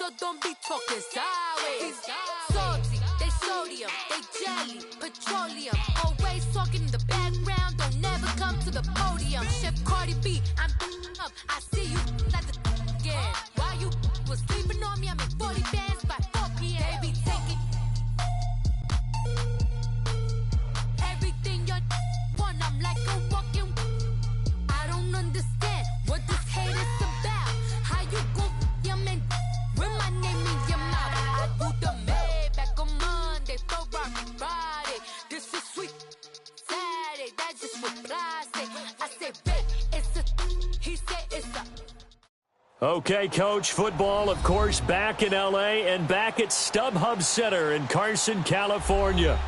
so don't be talking sideways. Salty, they sodium, they jelly, petroleum. Always talking in the background, don't never come to the podium. Chef Cardi B, I'm up. I see you at the again. While you was sleeping on me, I'm in 40 bands by 4 p.m. Baby, take it. Everything you want, I'm like a walking. I don't understand what this hate is about. How you go your man with my name in your mouth? I do the Maybach on Monday, Ferrari Friday. This is sweet Saturday, that's just what I say. I say, babe, it's a. He said it's a. Okay, Coach, football, of course, back in L.A. and back at StubHub Center in Carson, California.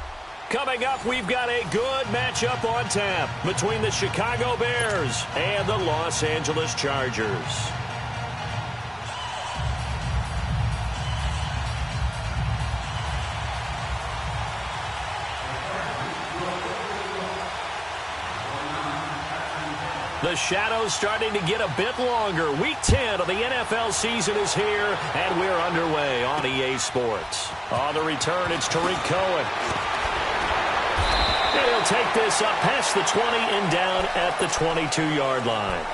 Coming up, we've got a good matchup on tap between the Chicago Bears and the Los Angeles Chargers. The shadow's starting to get a bit longer. Week 10 of the NFL season is here, and we're underway on EA Sports. On the return, it's Tariq Cohen. And he'll take this up past the 20 and down at the 22-yard line.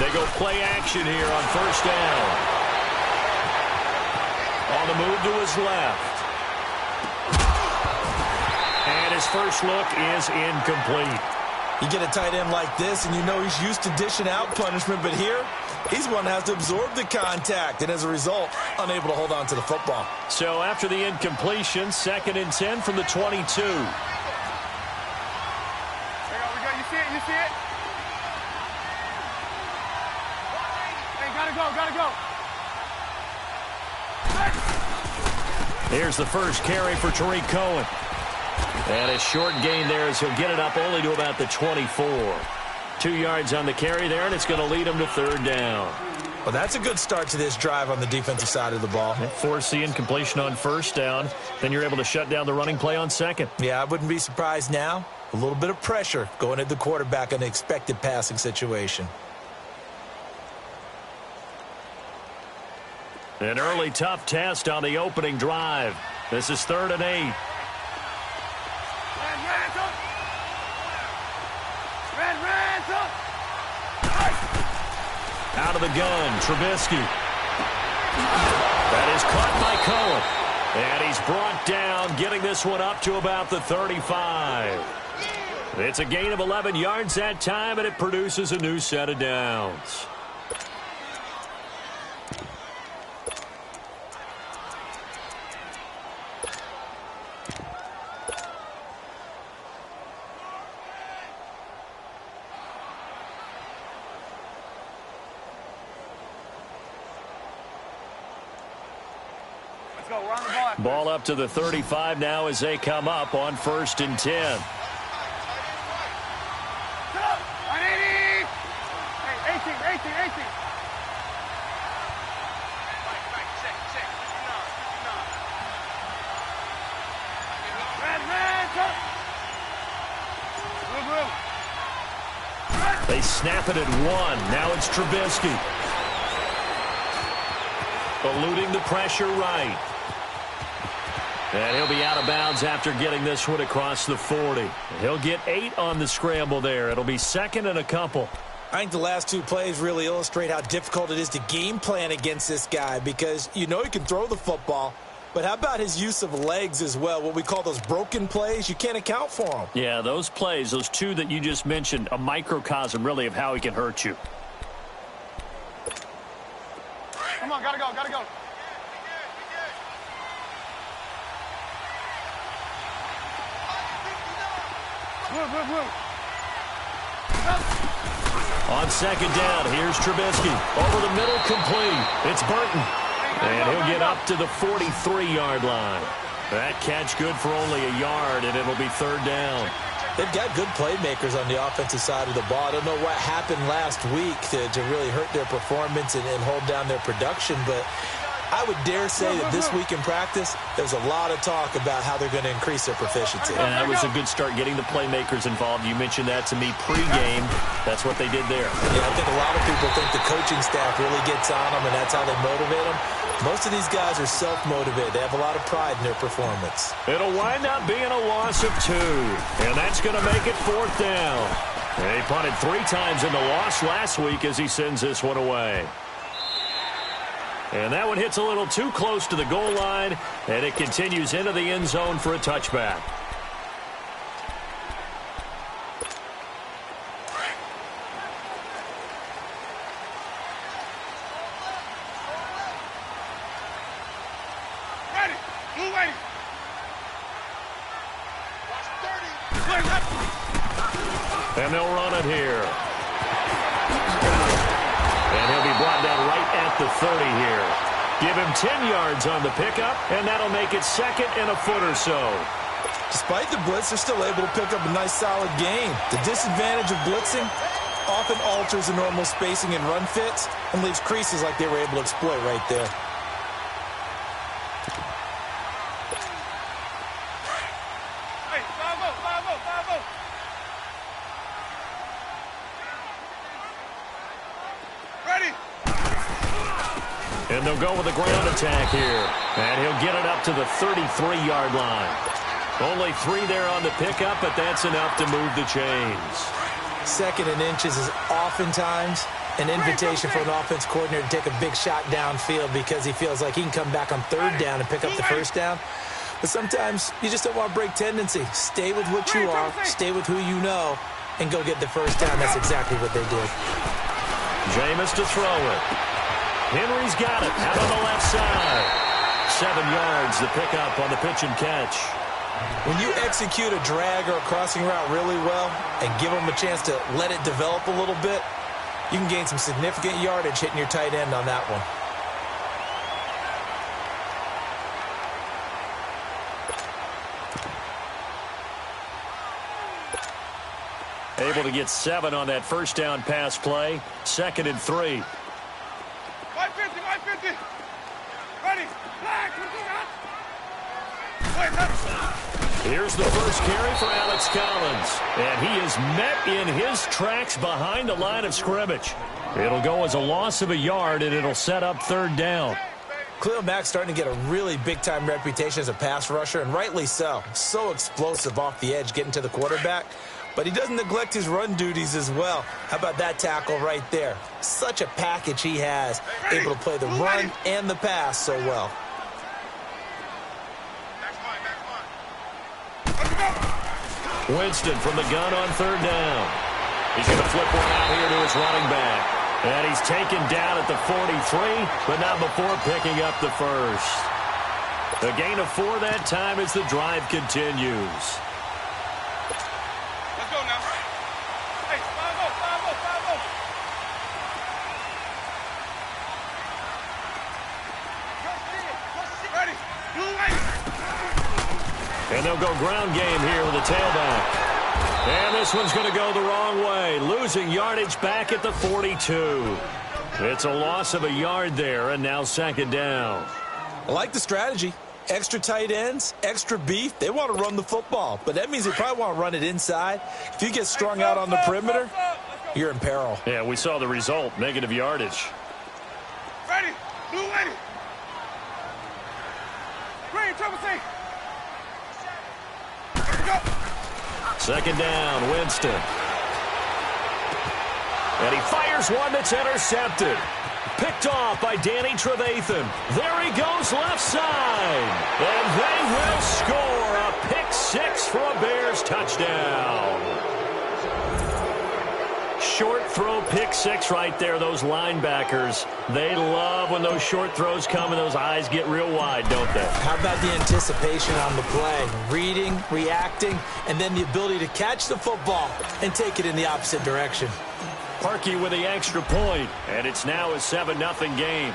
They go play action here on first down. On the move to his left. And his first look is incomplete. You get a tight end like this, and you know he's used to dishing out punishment, but here, he's one that has to absorb the contact, and as a result, unable to hold on to the football. So after the incompletion, 2nd and 10 from the 22. We go. You see it? You see it? Hey, gotta go. Here's the first carry for Tariq Cohen. And a short gain there as he'll get it up only to about the 24. 2 yards on the carry there, and it's going to lead him to 3rd down. Well, that's a good start to this drive on the defensive side of the ball. Force the incompletion on first down. Then you're able to shut down the running play on 2nd. Yeah, I wouldn't be surprised now. A little bit of pressure going at the quarterback in an expected passing situation. An early tough test on the opening drive. This is 3rd and 8. Out of the gun, Trubisky. That is caught by Cohen. And he's brought down, getting this one up to about the 35. It's a gain of 11 yards that time, and it produces a new set of downs. Ball up to the 35 now as they come up on 1st and 10. Hey, 18. They snap it at 1. Now it's Trubisky. Eluding the pressure right. And he'll be out of bounds after getting this one across the 40. He'll get 8 on the scramble there. It'll be 2nd and a couple. I think the last 2 plays really illustrate how difficult it is to game plan against this guy because you know he can throw the football, but how about his use of legs as well, what we call those broken plays? You can't account for them. Yeah, those plays, those 2 that you just mentioned, a microcosm really of how he can hurt you. Come on, gotta go. On 2nd down, here's Trubisky. Over the middle, complete. It's Burton. And he'll get up to the 43-yard line. That catch good for only a yard, and it'll be 3rd down. They've got good playmakers on the offensive side of the ball. I don't know what happened last week to really hurt their performance and hold down their production, but I would dare say that this week in practice, there's a lot of talk about how they're going to increase their proficiency. And that was a good start getting the playmakers involved. You mentioned that to me pregame. That's what they did there. Yeah, I think a lot of people think the coaching staff really gets on them, and that's how they motivate them. Most of these guys are self-motivated. They have a lot of pride in their performance. It'll wind up being a loss of 2, and that's going to make it 4th down. He punted 3 times in the loss last week as he sends this one away. And that one hits a little too close to the goal line, and it continues into the end zone for a touchback. Ready. Blue lady. And they'll run it here. And he'll be brought down right at the 30 here. Give him 10 yards on the pickup, and that'll make it 2nd and a foot or so. Despite the blitz, they're still able to pick up a nice, solid gain. The disadvantage of blitzing often alters the normal spacing and run fits and leaves creases like they were able to exploit right there. Hey, 5-0. Ready. And they'll go with a ground attack here. And he'll get it up to the 33-yard line. Only 3 there on the pickup, but that's enough to move the chains. 2nd and inches is oftentimes an invitation for an offense coordinator to take a big shot downfield because he feels like he can come back on 3rd down and pick up the 1st down. But sometimes you just don't want to break tendency. Stay with what you are, stay with who you know, and go get the 1st down. That's exactly what they did. Jameis to throw it. Henry's got it out on the left side. 7 yards, the pickup on the pitch and catch. When you execute a drag or a crossing route really well and give them a chance to let it develop a little bit, you can gain some significant yardage hitting your tight end on that one. Able to get 7 on that 1st down pass play. 2nd and 3. 550. Ready. Flag. Here's the first carry for Alex Collins. And he is met in his tracks behind the line of scrimmage. It'll go as a loss of a yard, and it'll set up 3rd down. Khalil Mack's starting to get a really big-time reputation as a pass rusher, and rightly so. So explosive off the edge getting to the quarterback. But he doesn't neglect his run duties as well. How about that tackle right there? Such a package he has, able to play the run and the pass so well. Winston from the gun on 3rd down. He's going to flip one out here to his running back. And he's taken down at the 43, but not before picking up the 1st. A gain of 4 that time as the drive continues. Let's go now. Hey, 5-0. Ready. Blue lady. And they'll go ground game here with the tailback. And this one's going to go the wrong way, losing yardage back at the 42. It's a loss of a yard there, and now 2nd down. I like the strategy. Extra tight ends, extra beef. They want to run the football, but that means they probably want to run it inside. If you get strung out on the perimeter, you're in peril. Yeah, we saw the result, negative yardage. Ready. Blue lady. Green, triple C. 2nd down, Winston. And he fires one that's intercepted. Picked off by Danny Trevathan. There he goes left side. And they will score a pick 6 for a Bears touchdown. Short throw pick 6 right there. Those linebackers, they love when those short throws come and those eyes get real wide, don't they? How about the anticipation on the play? Reading, reacting, and then the ability to catch the football and take it in the opposite direction. Parkey with the extra point, and it's now a 7-0 game.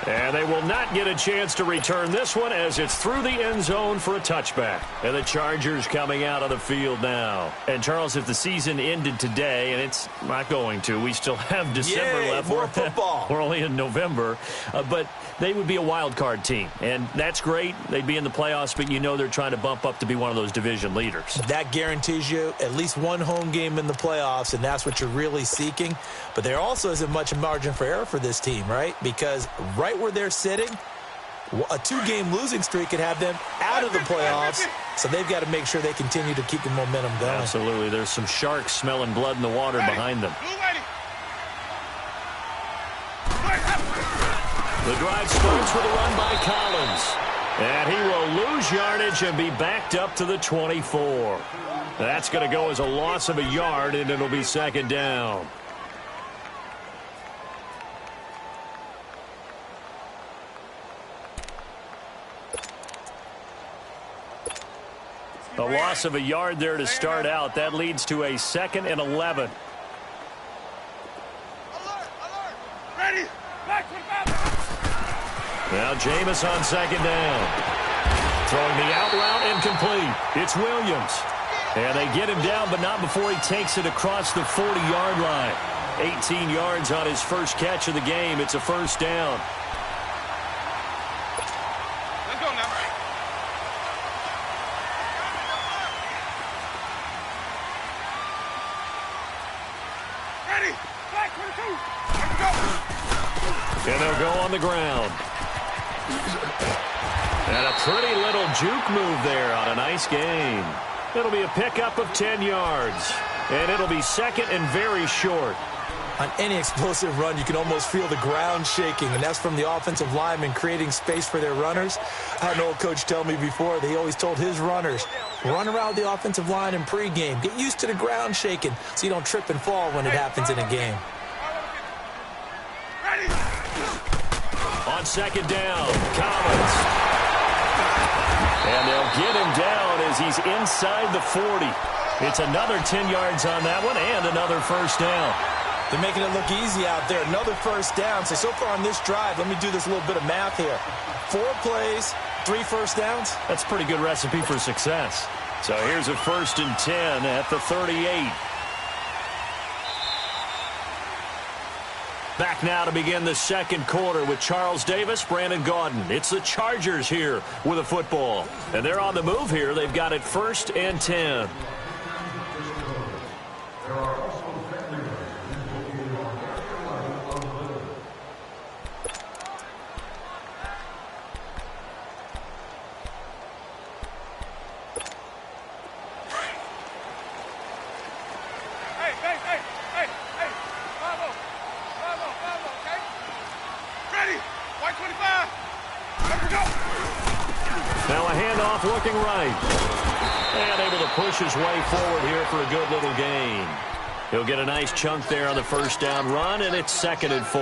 And they will not get a chance to return this one as it's through the end zone for a touchback. And the Chargers coming out of the field now. And, Charles, if the season ended today, and it's not going to, we still have December left. More football. We're only in November. But they would be a wild card team. And that's great. They'd be in the playoffs, but you know they're trying to bump up to be one of those division leaders. That guarantees you at least one home game in the playoffs, and that's what you're really seeking. But there also isn't much margin for error for this team, right? Because right where they're sitting, a 2-game losing streak could have them out of the playoffs, so they've got to make sure they continue to keep the momentum going. Absolutely. There's some sharks smelling blood in the water behind them. The drive starts with a run by Collins. And he will lose yardage and be backed up to the 24. That's going to go as a loss of a yard, and it'll be second down. A loss of a yard there to start out. That leads to a 2nd and 11. Ready. Now Jameis on second down. Throwing the out route incomplete. It's Williams. And they get him down, but not before he takes it across the 40-yard line. 18 yards on his first catch of the game. It's a first down. Let's go now. Ready. Back 22. Let's go. And they'll go on the ground. And a pretty little juke move there on a nice gain. It'll be a pickup of 10 yards. And it'll be second and very short. On any explosive run, you can almost feel the ground shaking, and that's from the offensive linemen creating space for their runners. I had an old coach tell me before that he always told his runners, run around the offensive line in pregame. Get used to the ground shaking so you don't trip and fall when it happens in a game. Ready. On second down, Collins. And they'll get him down as he's inside the 40. It's another 10 yards on that one and another first down. They're making it look easy out there. Another first down. So far on this drive, let me do this little bit of math here. 4 plays, 3 first downs. That's a pretty good recipe for success. So here's a 1st and 10 at the 38. Back now to begin the second quarter with Charles Davis, Brandon Gaudin. It's the Chargers here with a football. And they're on the move here. They've got it 1st and 10. Looking right. And able to push his way forward here for a good little gain. He'll get a nice chunk there on the first down run, and it's 2nd and 4.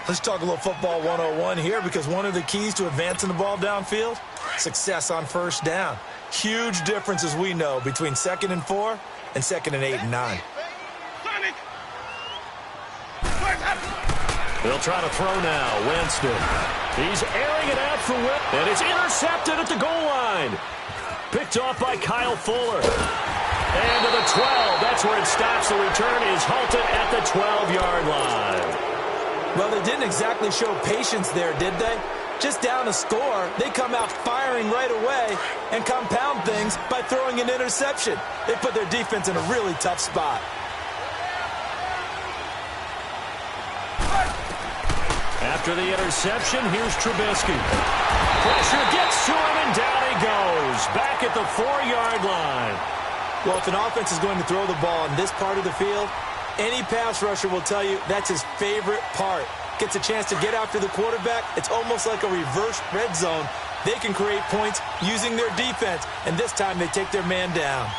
Let's talk a little football 101 here, because one of the keys to advancing the ball downfield, success on first down. Huge difference, as we know, between 2nd and 4 and 2nd and 8 and 9. They'll try to throw now. Winston. He's airing it out for Winston. And it's intercepted at the goal line. Picked off by Kyle Fuller. And to the 12. That's where it stops. The return is halted at the 12-yard line. Well, they didn't exactly show patience there, did they? Just down a score, they come out firing right away and compound things by throwing an interception. They put their defense in a really tough spot. After the interception, here's Trubisky. Pressure gets to him, and down he goes. Back at the 4-yard line. Well, if an offense is going to throw the ball in this part of the field, any pass rusher will tell you that's his favorite part. Gets a chance to get after the quarterback. It's almost like a reverse red zone. They can create points using their defense, and this time they take their man down.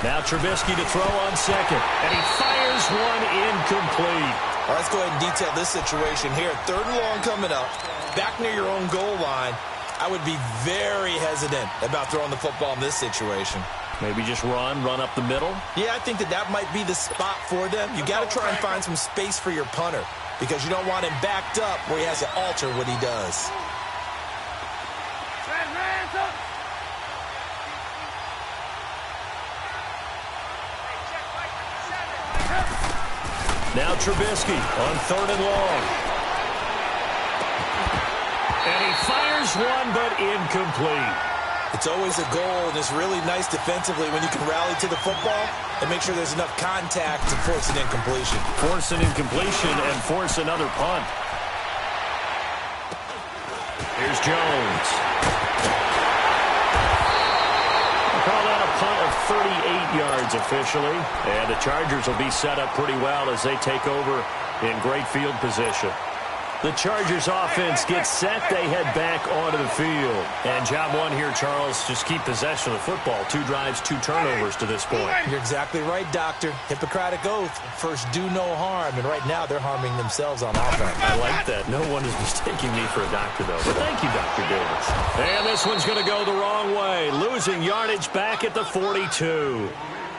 Now Trubisky to throw on second, and he fires one incomplete. All right, let's go ahead and detail this situation here. 3rd and long coming up, back near your own goal line. I would be very hesitant about throwing the football in this situation. Maybe just run up the middle? Yeah, I think that might be the spot for them. You got to try and find some space for your punter because you don't want him backed up where he has to alter what he does. Now Trubisky on 3rd and long. And he fires one, but incomplete. It's always a goal, and it's really nice defensively when you can rally to the football and make sure there's enough contact to force an incompletion. Force an incompletion and force another punt. Here's Jones. We'll call that a punt of 38 yards officially. And the Chargers will be set up pretty well as they take over in great field position. The Chargers offense gets set. They head back onto the field. And job one here, Charles, just keep possession of the football. 2 drives, 2 turnovers to this point. You're exactly right, Doctor. Hippocratic oath. First, do no harm. And right now, they're harming themselves on offense. I like that. No one is mistaking me for a doctor, though. But thank you, Dr. Davis. And this one's going to go the wrong way. Losing yardage back at the 42.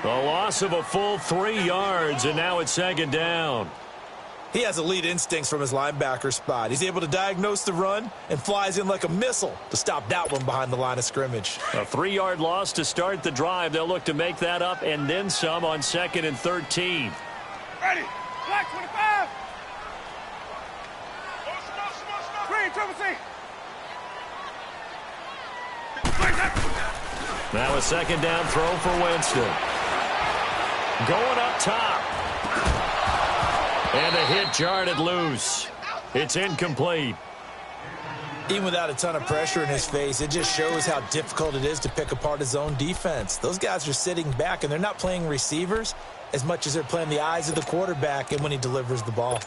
A loss of a full 3 yards, and now it's 2nd down. He has elite instincts from his linebacker spot. He's able to diagnose the run and flies in like a missile to stop that one behind the line of scrimmage. A 3-yard loss to start the drive. They'll look to make that up and then some on 2nd and 13. Ready. Black 25. Green, triple C. Now a 2nd down throw for Winston. Going up top. And a hit jarred it loose. It's incomplete. Even without a ton of pressure in his face, it just shows how difficult it is to pick apart his own defense. Those guys are sitting back, and they're not playing receivers as much as they're playing the eyes of the quarterback and when he delivers the ball.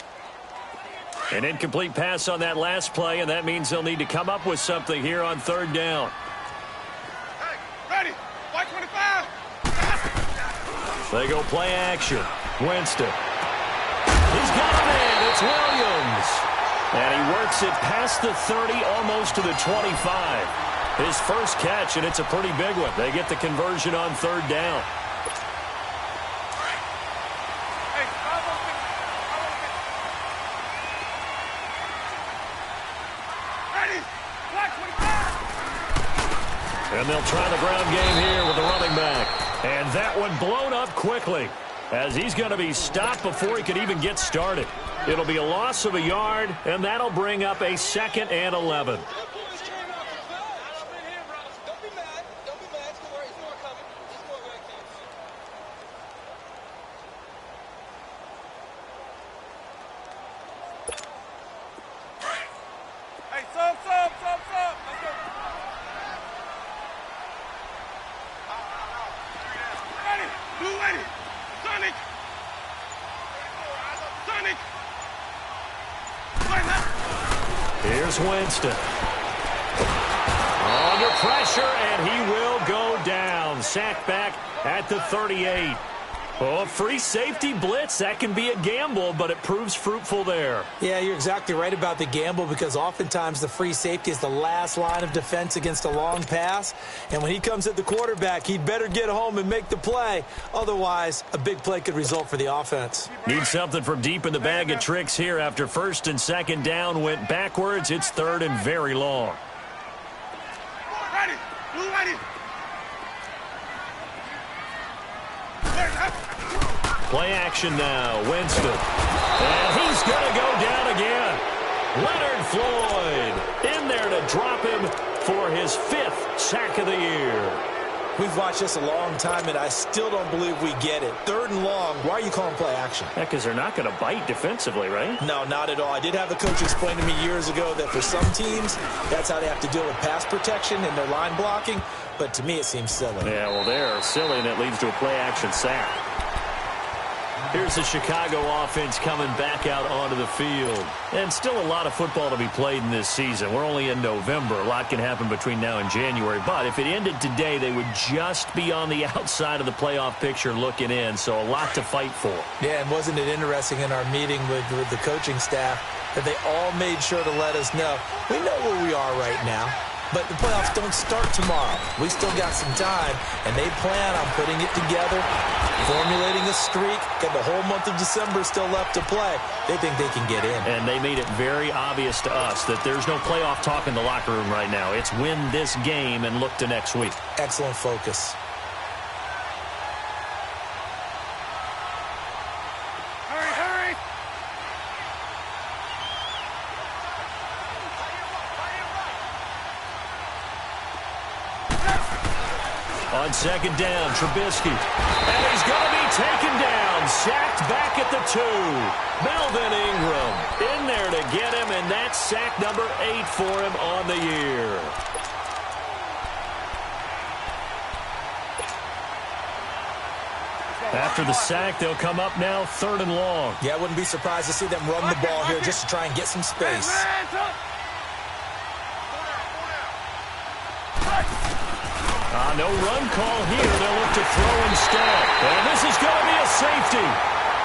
An incomplete pass on that last play, and that means they'll need to come up with something here on 3rd down. Hey, ready. White 25. They go play action. Winston. He's got a man. It's Williams. And he works it past the 30, almost to the 25. His first catch, and it's a pretty big one. They get the conversion on 3rd down. Ready. Black 25. And they'll try the ground game here with the running back. And that one blown up quickly, as he's going to be stopped before he could even get started. It'll be a loss of a yard, and that'll bring up a 2nd and 11. Hey, sub. Let's go. Ready. Blue ready. Sonic. Here's Winston. Under pressure, and he will go down. Sacked back at the 38. Oh, a free safety blitz. That can be a gamble, but it proves fruitful there. Yeah, you're exactly right about the gamble because oftentimes the free safety is the last line of defense against a long pass. And when he comes at the quarterback, he'd better get home and make the play. Otherwise, a big play could result for the offense. Need something from deep in the bag of tricks here after 1st and 2nd down went backwards. It's 3rd and very long. Ready. Blue ready. Play action now. Winston. And he's going to go down again. Leonard Floyd in there to drop him for his 5th sack of the year. We've watched this a long time, and I still don't believe we get it. 3rd and long, why are you calling play action? Yeah, because they're not going to bite defensively, right? No, not at all. I did have a coach explain to me years ago that for some teams, that's how they have to deal with pass protection and their line blocking. But to me, it seems silly. Yeah, well, they're silly, and it leads to a play action sack. Here's the Chicago offense coming back out onto the field. And still a lot of football to be played in this season. We're only in November. A lot can happen between now and January. But if it ended today, they would just be on the outside of the playoff picture looking in. So a lot to fight for. Yeah, and wasn't it interesting in our meeting with the coaching staff that they all made sure to let us know, we know where we are right now. But the playoffs don't start tomorrow. We still got some time, and they plan on putting it together, formulating a streak. Got the whole month of December still left to play. They think they can get in. And they made it very obvious to us that there's no playoff talk in the locker room right now. It's win this game and look to next week. Excellent focus. Hurry, hurry. On second down, Trubisky. And he's going to be taken down. Sacked back at the 2. Melvin Ingram in there to get him, and that's sack number 8 for him on the year. After the sack, they'll come up now 3rd and long. Yeah, I wouldn't be surprised to see them run the ball here just to try and get some space. No run call here. They'll look to throw instead. And this is going to be a safety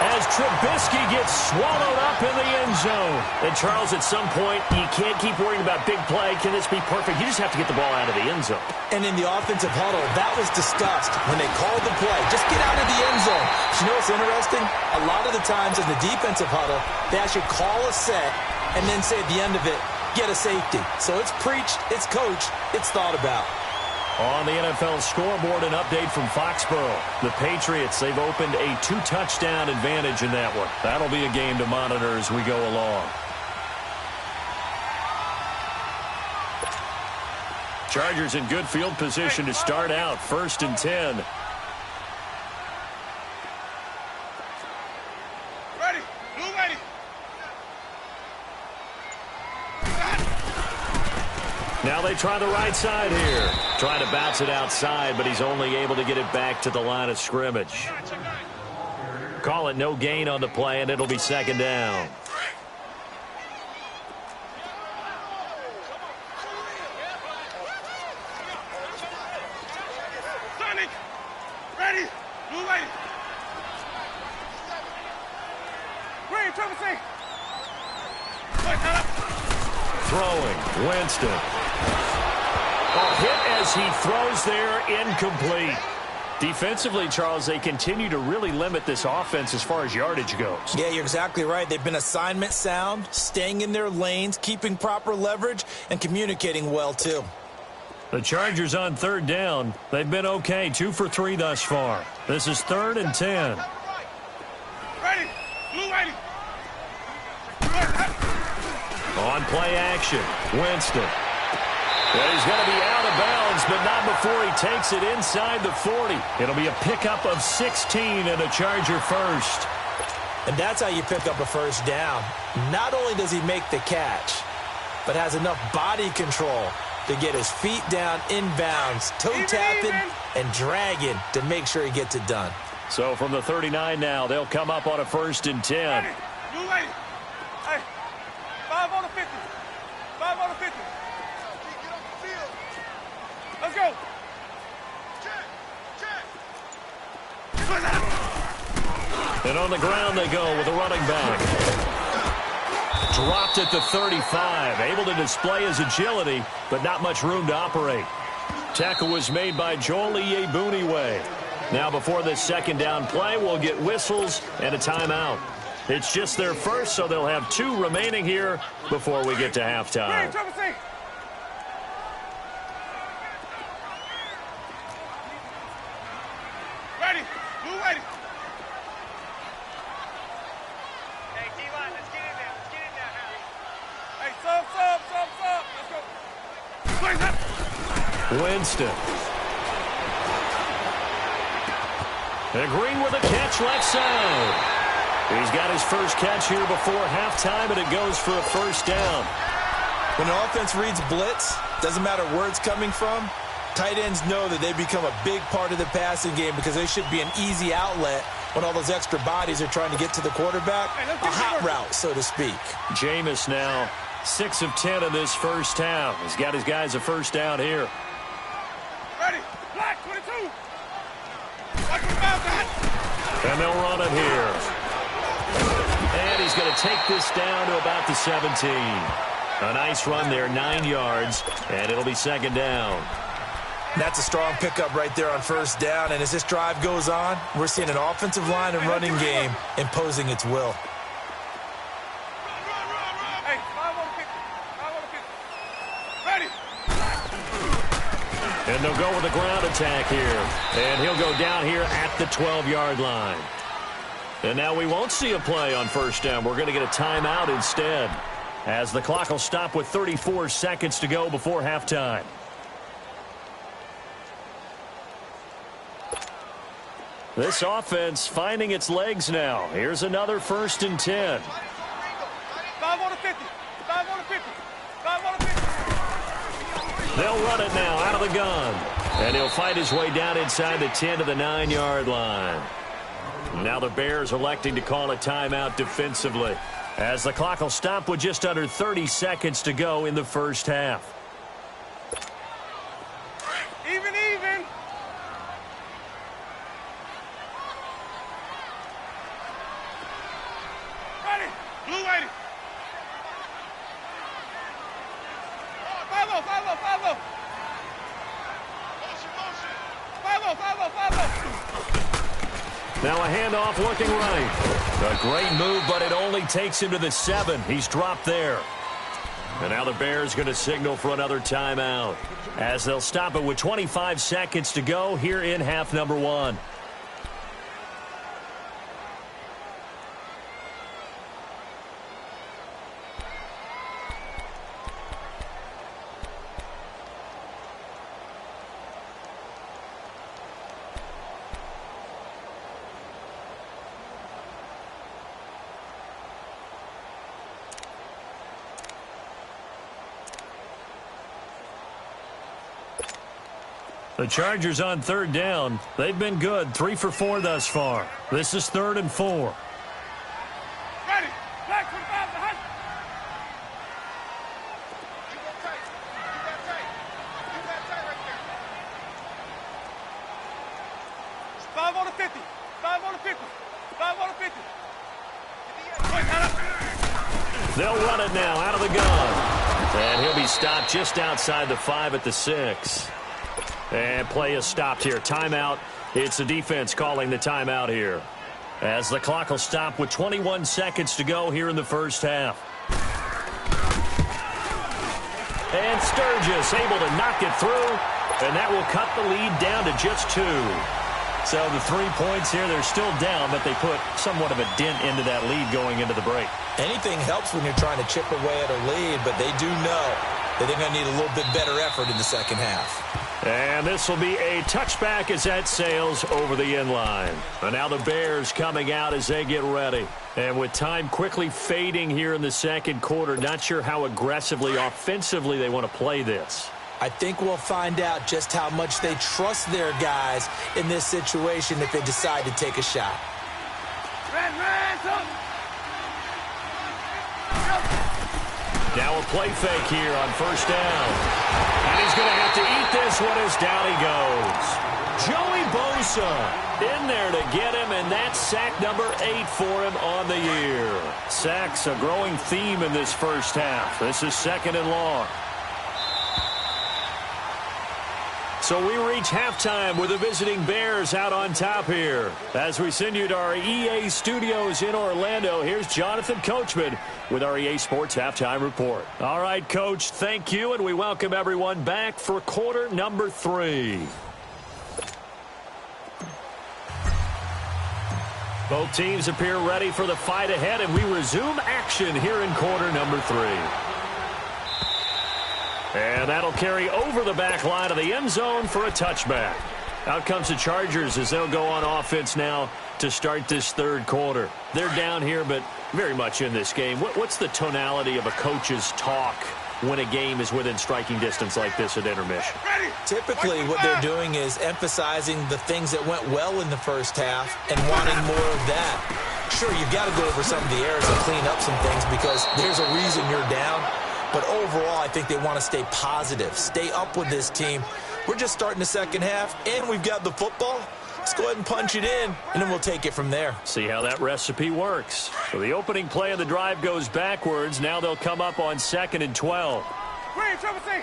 as Trubisky gets swallowed up in the end zone. And, Charles, at some point, you can't keep worrying about big play. Can this be perfect? You just have to get the ball out of the end zone. And in the offensive huddle, that was discussed when they called the play. Just get out of the end zone. But you know what's interesting? A lot of the times in the defensive huddle, they actually call a set and then say at the end of it, get a safety. So it's preached, it's coached, it's thought about. On the NFL scoreboard, an update from Foxborough. The Patriots, they've opened a 2-touchdown advantage in that one. That'll be a game to monitor as we go along. Chargers in good field position to start out. 1st and 10. Ready. Blue ready. Now they try the right side here. Trying to bounce it outside, but he's only able to get it back to the line of scrimmage. Call it no gain on the play, and it'll be 2nd down. Sonic. Ready. Blue ready. Green, triple C. Throwing, Winston. A hit as he throws there, incomplete. Defensively, Charles, they continue to really limit this offense as far as yardage goes. Yeah, you're exactly right. They've been assignment sound, staying in their lanes, keeping proper leverage, and communicating well, too. The Chargers on 3rd down. They've been okay, 2 for 3 thus far. This is 3rd and 10. Ready. Blue ready. On play action, Winston. Well, he's going to be out of bounds, but not before he takes it inside the 40. It'll be a pickup of 16 and a Charger first. And that's how you pick up a 1st down. Not only does he make the catch, but has enough body control to get his feet down inbounds, toe tapping and dragging to make sure he gets it done. So from the 39 now, they'll come up on a 1st and 10. Ready. Blue ready. Hey. 5 on the 50. 5 on the 50. Let's go. And on the ground they go with a running back. Dropped at the 35. Able to display his agility, but not much room to operate. Tackle was made by Joel Iyiegbuniwe. Now before this 2nd down play, we'll get whistles and a timeout. It's just their first, so they'll have 2 remaining here before we get to halftime. Ready. Blue ready. Hey, D-line, let's get in there. Let's get in there now. Hey, sub. Let's go. Winston. And Green with a catch left side. He's got his first catch here before halftime, and it goes for a 1st down. When an offense reads blitz, doesn't matter where it's coming from, tight ends know that they become a big part of the passing game because they should be an easy outlet when all those extra bodies are trying to get to the quarterback. A hot route, so to speak. Jameis now 6 of 10 in this first half. He's got his guys a first down here. Ready. Black 22. Black 25. And they'll run it here. And he's going to take this down to about the 17. A nice run there, 9 yards, and it'll be second down. That's a strong pickup right there on first down, and as this drive goes on, we're seeing an offensive line and running game imposing its will. Hey, 5 on the 50. Ready. And they'll go with a ground attack here. And he'll go down here at the 12-yard line. And now we won't see a play on first down. We're going to get a timeout instead, as the clock will stop with 34 seconds to go before halftime. This offense finding its legs now. Here's another 1st and 10. 5 on the 50. 5 on the 50. 5 on the 50. They'll run it now out of the gun. And he'll fight his way down inside the 10 to the 9-yard line. Now the Bears electing to call a timeout defensively, as the clock will stop with just under 30 seconds to go in the first half. Even. Ready. Blue 80. 5-0. 5-0. 5-0. 5-0. Now a handoff looking right. A great move, but it only takes him to the 7. He's dropped there. And now the Bears going to signal for another timeout, as they'll stop it with 25 seconds to go here in half number 1. The Chargers on third down. They've been good, 3 for 4 thus far. This is 3rd and 4. Ready. Black 25 behind. You got tight. You got tight right there. 5 on the 50. 5 on the 50. 5 on the 50. They'll run it now out of the gun. And he'll be stopped just outside the 5 at the 6. And play is stopped here. Timeout. It's the defense calling the timeout here, as the clock will stop with 21 seconds to go here in the first half. And Sturgis able to knock it through, and that will cut the lead down to just 2. So the 3 points here, they're still down, but they put somewhat of a dent into that lead going into the break. Anything helps when you're trying to chip away at a lead, but they do know that they're going to need a little bit better effort in the second half. And this will be a touchback as that sails over the end line. And now the Bears coming out as they get ready. And with time quickly fading here in the second quarter, not sure how aggressively, offensively they want to play this. I think we'll find out just how much they trust their guys in this situation if they decide to take a shot. Now a play fake here on first down. And he's going to have to eat this one as down he goes. Joey Bosa in there to get him, and that's sack number 8 for him on the year. Sacks a growing theme in this first half. This is 2nd and long. So we reach halftime with the visiting Bears out on top here. As we send you to our EA studios in Orlando, here's Jonathan Coachman with our EA Sports Halftime Report. All right, Coach, thank you, and we welcome everyone back for quarter number 3. Both teams appear ready for the fight ahead, and we resume action here in quarter number 3. And that'll carry over the back line of the end zone for a touchback. Out comes the Chargers as they'll go on offense now to start this third quarter. They're down here, but very much in this game. What's the tonality of a coach's talk when a game is within striking distance like this at intermission? Typically, what they're doing is emphasizing the things that went well in the first half and wanting more of that. Sure, you've got to go over some of the errors and clean up some things because there's a reason you're down. But overall, I think they want to stay positive, stay up with this team. We're just starting the second half, and we've got the football. Let's go ahead and punch it in, and then we'll take it from there. See how that recipe works. So the opening play of the drive goes backwards. Now they'll come up on 2nd and 12. Green, triple C.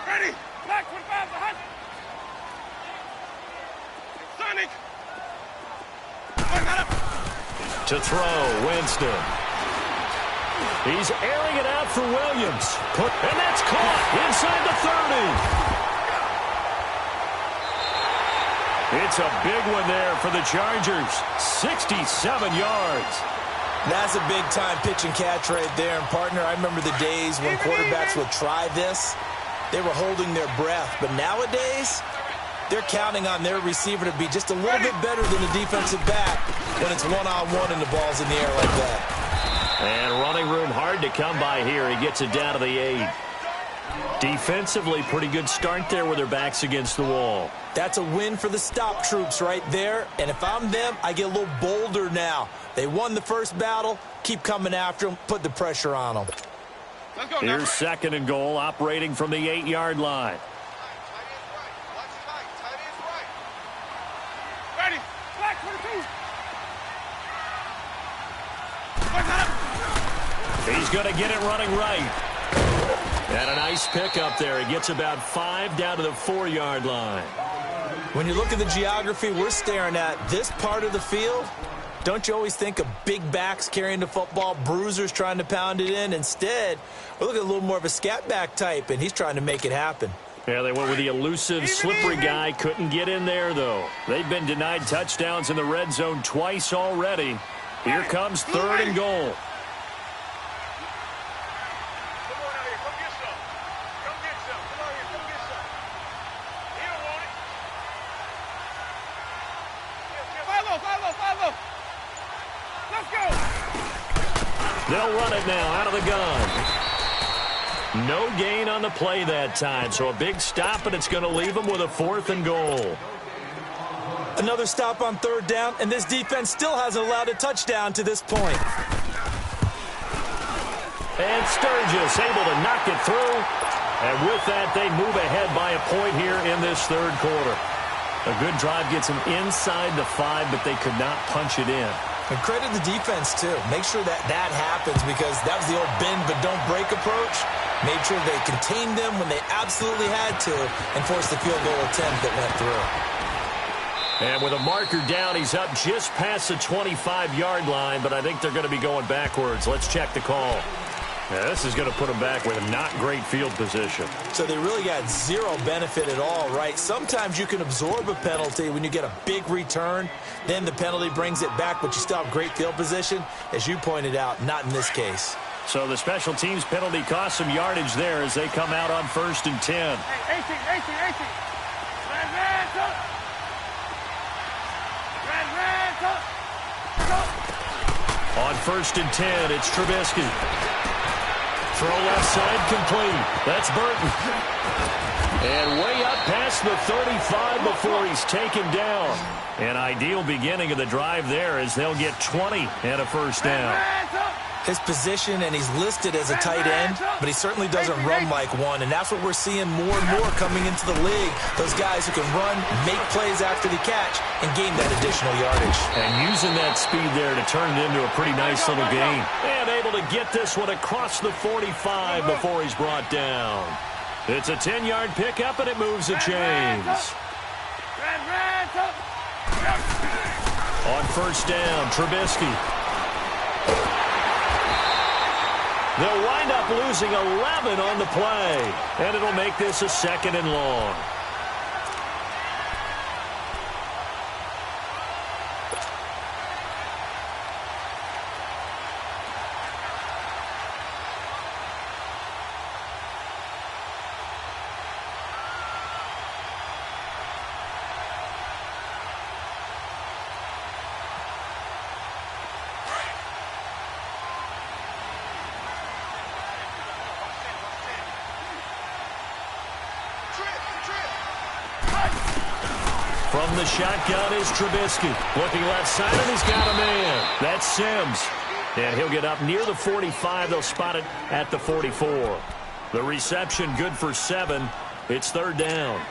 Ready. Black 25 behind. Sonic. To throw, Winston. He's airing it out for Williams. And that's caught inside the 30. It's a big one there for the Chargers. 67 yards. That's a big-time pitch and catch right there. And, partner, I remember the days when quarterbacks would try this. They were holding their breath. But nowadays, they're counting on their receiver to be just a little bit better than the defensive back when it's one-on-one and the ball's in the air like that. And running room hard to come by here. He gets it down to the 8. Defensively, pretty good start there with their backs against the wall. That's a win for the stop troops right there. And if I'm them, I get a little bolder now. They won the first battle. Keep coming after them. Put the pressure on them. Here's 2nd and goal, operating from the 8-yard line. Ready. Black 22. He's going to get it running right. And a nice pickup there. He gets about 5 down to the 4-yard line. When you look at the geography we're staring at, this part of the field, don't you always think of big backs carrying the football, bruisers trying to pound it in? Instead, we're looking at a little more of a scat back type, and he's trying to make it happen. Yeah, they went with the elusive, slippery guy. Couldn't get in there, though. They've been denied touchdowns in the red zone twice already. Here comes 3rd and goal. They'll run it now out of the gun. No gain on the play that time, so a big stop, and it's going to leave them with a 4th and goal. Another stop on 3rd down, and this defense still hasn't allowed a touchdown to this point. And Sturgis able to knock it through. And with that, they move ahead by a point here in this 3rd quarter. A good drive gets them inside the 5, but they could not punch it in. And credit the defense, too. Make sure that happens because that was the old bend but don't break approach. Made sure they contained them when they absolutely had to and forced the field goal attempt that went through. And with a marker down, he's up just past the 25-yard line, but I think they're going to be going backwards. Let's check the call. Yeah, this is going to put them back with a not great field position. So they really got zero benefit at all, right? Sometimes you can absorb a penalty when you get a big return. Then the penalty brings it back, but you still have great field position. As you pointed out, not in this case. So the special teams penalty cost some yardage there as they come out on 1st and 10. Hey, 18. On 1st and 10, it's Trubisky. Throw left side complete. That's Burton. And way up past the 35 before he's taken down. An ideal beginning of the drive there as they'll get 20 and a 1st down. His position, and he's listed as a tight end, but he certainly doesn't run like one, and that's what we're seeing more and more coming into the league. Those guys who can run, make plays after the catch, and gain that additional yardage. And using that speed there to turn it into a pretty nice little gain. And able to get this one across the 45 before he's brought down. It's a 10-yard pickup, and it moves the chains. On 1st down, Trubisky. They'll wind up losing 11 on the play, and it'll make this a 2nd and long. From the shotgun is Trubisky. Looking left side, and he's got a man. That's Sims. And he'll get up near the 45. They'll spot it at the 44. The reception good for 7. It's third down.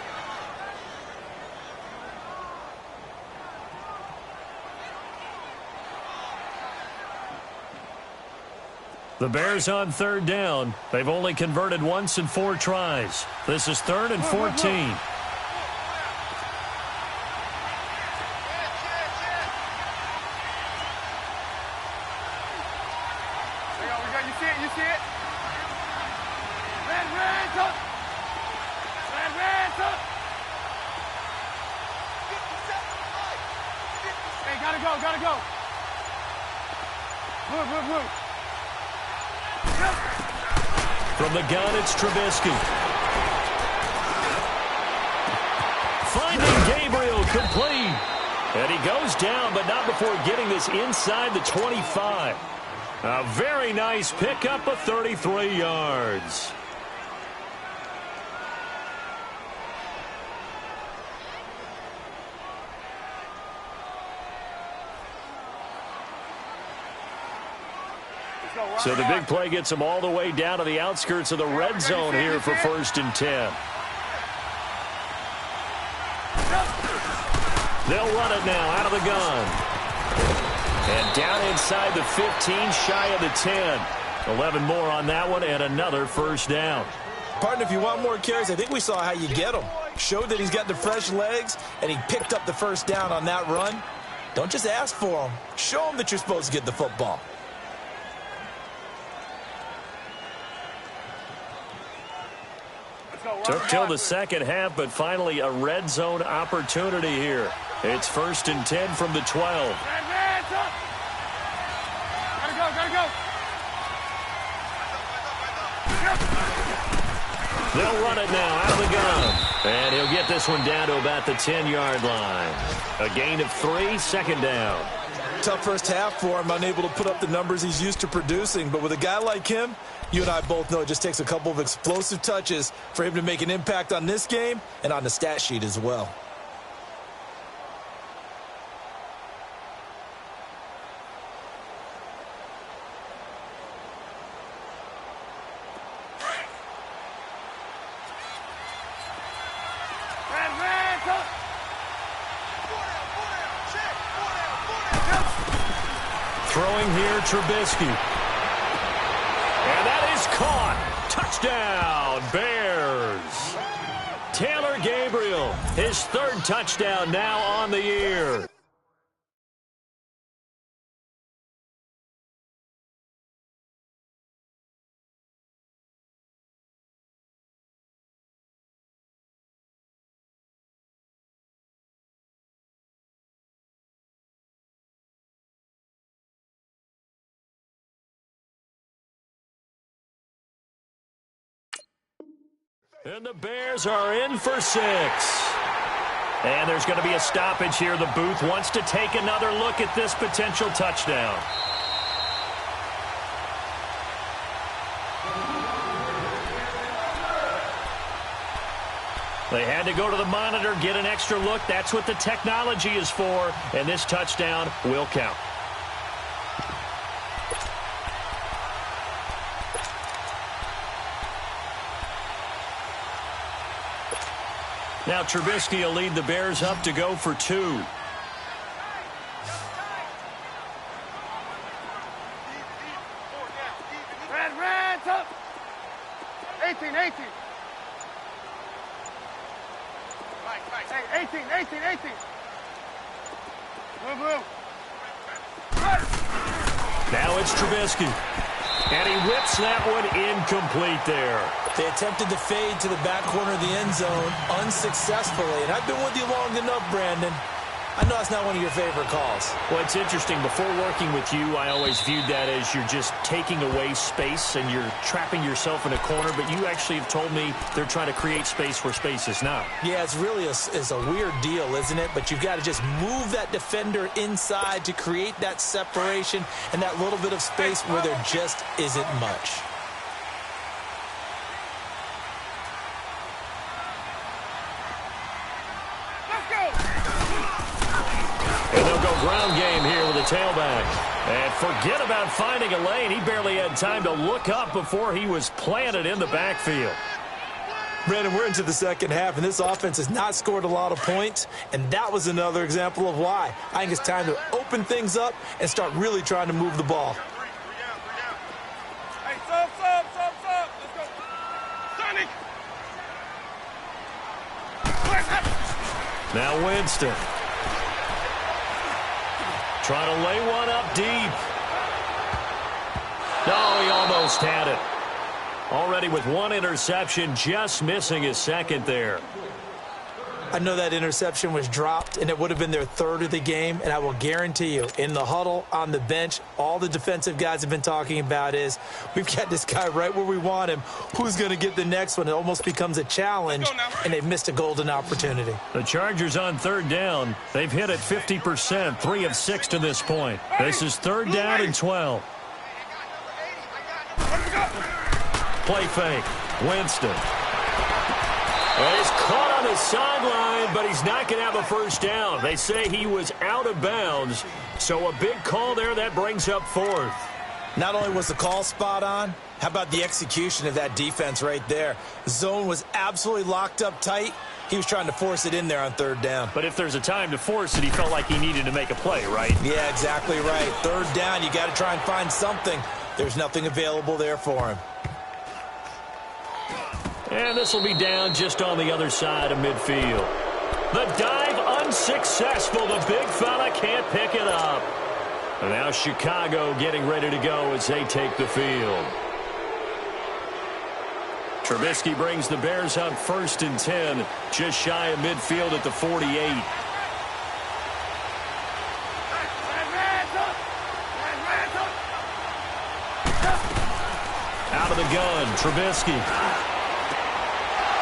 The Bears on third down. They've only converted once in 4 tries. This is 3rd and 14. You see it? Red, up. Red, up. Hey, gotta go. Move. From the gun, it's Trubisky. Finding Gabriel, complete. And he goes down, but not before getting this inside the 25. A very nice pickup of 33 yards. So the big play gets them all the way down to the outskirts of the red zone here for 1st and 10. They'll run it now out of the gun. And down inside the 15, shy of the 10. 11 more on that one, and another first down. Partner, if you want more carries, I think we saw how you get them. Showed that he's got the fresh legs, and he picked up the first down on that run. Don't just ask for him. Show him that you're supposed to get the football. Took till the second half, but finally a red zone opportunity here. It's 1st and 10 from the 12. Gotta go. They'll run it now out of the gun. And he'll get this one down to about the 10-yard line. A gain of 3, 2nd down. Tough first half for him, unable to put up the numbers he's used to producing. But with a guy like him, you and I both know it just takes a couple of explosive touches for him to make an impact on this game and on the stat sheet as well. Throwing here, Trubisky. And that is caught. Touchdown, Bears. Taylor Gabriel, his 3rd touchdown now on the year. And the Bears are in for 6. And there's going to be a stoppage here. The booth wants to take another look at this potential touchdown. They had to go to the monitor, get an extra look. That's what the technology is for. And this touchdown will count. Now Trubisky will lead the Bears up to go for 2. Red, up. 18. Hey, 18. Move. Now it's Trubisky. And he whips that one incomplete there. They attempted to fade to the back corner of the end zone unsuccessfully. And I've been with you long enough, Brandon. I know that's not one of your favorite calls. Well, it's interesting. Before working with you, I always viewed that as you're just taking away space and you're trapping yourself in a corner. But you actually have told me they're trying to create space where space is not. Yeah, it's really a weird deal, isn't it? But you've got to just move that defender inside to create that separation and that little bit of space where there just isn't much. Let's go. ground game here with a tailback. And forget about finding a lane. He barely had time to look up before he was planted in the backfield. Brandon, we're into the second half, and this offense has not scored a lot of points, and that was another example of why. I think it's time to open things up and start really trying to move the ball. Hey, sub. Let's go. Sonic. Now Winston. Trying to lay one up deep. No, he almost had it. Already with one interception, just missing his second there. I know that interception was dropped, and it would have been their third of the game, and I will guarantee you, in the huddle, on the bench, all the defensive guys have been talking about is, we've got this guy right where we want him. Who's going to get the next one? It almost becomes a challenge, and they've missed a golden opportunity. The Chargers on third down. They've hit it 50%, 3 of 6 to this point. This is third down and 12. Play fake. Winston. Well, he's caught on the sideline, but he's not going to have a first down. They say he was out of bounds, so a big call there that brings up fourth. Not only was the call spot on, how about the execution of that defense right there? The zone was absolutely locked up tight. He was trying to force it in there on third down. But if there's a time to force it, he felt like he needed to make a play, right? Yeah, exactly right. Third down, you got to try and find something. There's nothing available there for him. And this will be down just on the other side of midfield. The dive unsuccessful. The big fella can't pick it up. And now Chicago getting ready to go as they take the field. Trubisky brings the Bears up 1st and 10, just shy of midfield at the 48. Out of the gun, Trubisky.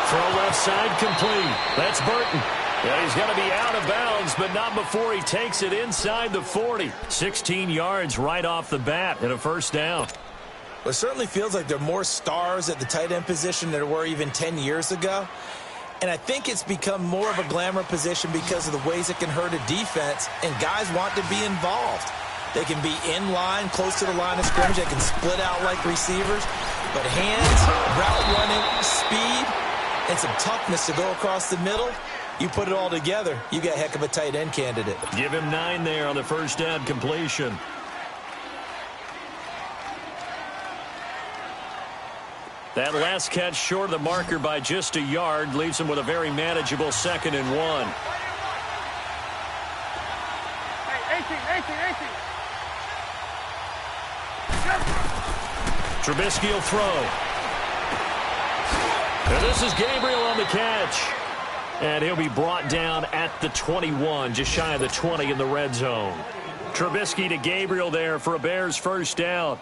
Throw left side complete. That's Burton. Yeah, he's going to be out of bounds, but not before he takes it inside the 40. 16 yards right off the bat and a first down. Well, it certainly feels like there are more stars at the tight end position than there were even 10 years ago. And I think it's become more of a glamour position because of the ways it can hurt a defense, and guys want to be involved. They can be in line, close to the line of scrimmage. They can split out like receivers. But hands, route running, speed, and some toughness to go across the middle, you put it all together, you got a heck of a tight end candidate. Give him 9 there on the first down completion. That last catch short of the marker by just a yard leaves him with a very manageable 2nd and 1. Hey, 18. Trubisky will throw. And this is Gabriel on the catch. And he'll be brought down at the 21, just shy of the 20 in the red zone. Trubisky to Gabriel there for a Bears first down.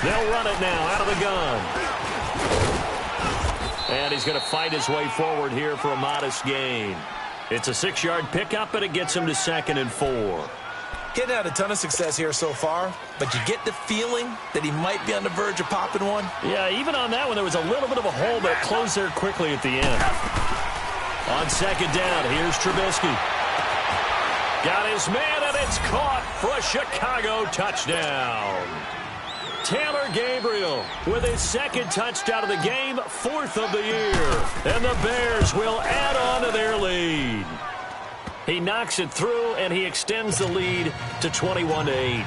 They'll run it now out of the gun. And he's going to fight his way forward here for a modest gain. It's a 6-yard pickup, and it gets him to 2nd and 4. Getting out a ton of success here so far, but you get the feeling that he might be on the verge of popping one. Yeah, even on that one, there was a little bit of a hole, but it closed there quickly at the end. On 2nd down, here's Trubisky. Got his man, and it's caught for a Chicago touchdown. Taylor Gabriel with his 2nd touchdown of the game, 4th of the year. And the Bears will add on to their lead. He knocks it through, and he extends the lead to 21-8.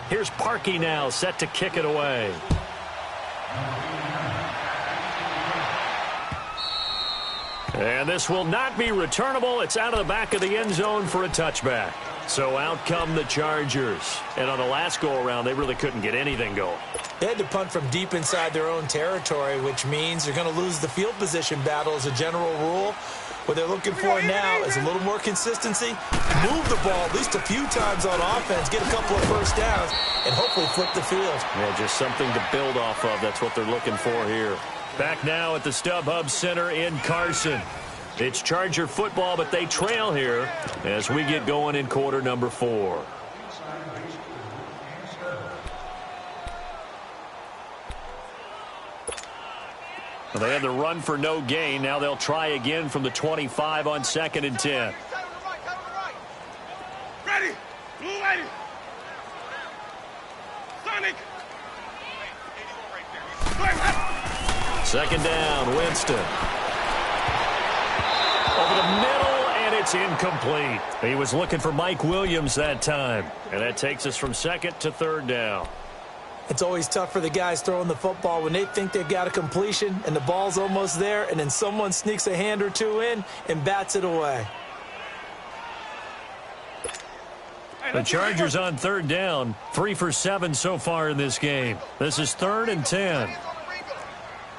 Here's Parkey now, set to kick it away. And this will not be returnable. It's out of the back of the end zone for a touchback. So out come the Chargers. And on the last go-around, they really couldn't get anything going. They had to punt from deep inside their own territory, which means they're going to lose the field position battle as a general rule. What they're looking for now is a little more consistency, move the ball at least a few times on offense, get a couple of first downs, and hopefully flip the field. Yeah, just something to build off of. That's what they're looking for here. Back now at the StubHub Center in Carson. It's Charger football, but they trail here as we get going in quarter number 4. Well, they had the run for no gain. Now they'll try again from the 25 on 2nd and 10. Ready. Blue lady. Sonic. 2nd down, Winston. Over the middle, and it's incomplete. He was looking for Mike Williams that time. And that takes us from 2nd to 3rd down. It's always tough for the guys throwing the football when they think they've got a completion and the ball's almost there, and then someone sneaks a hand or two in and bats it away. The Chargers on 3rd down, 3 for 7 so far in this game. This is 3rd and 10.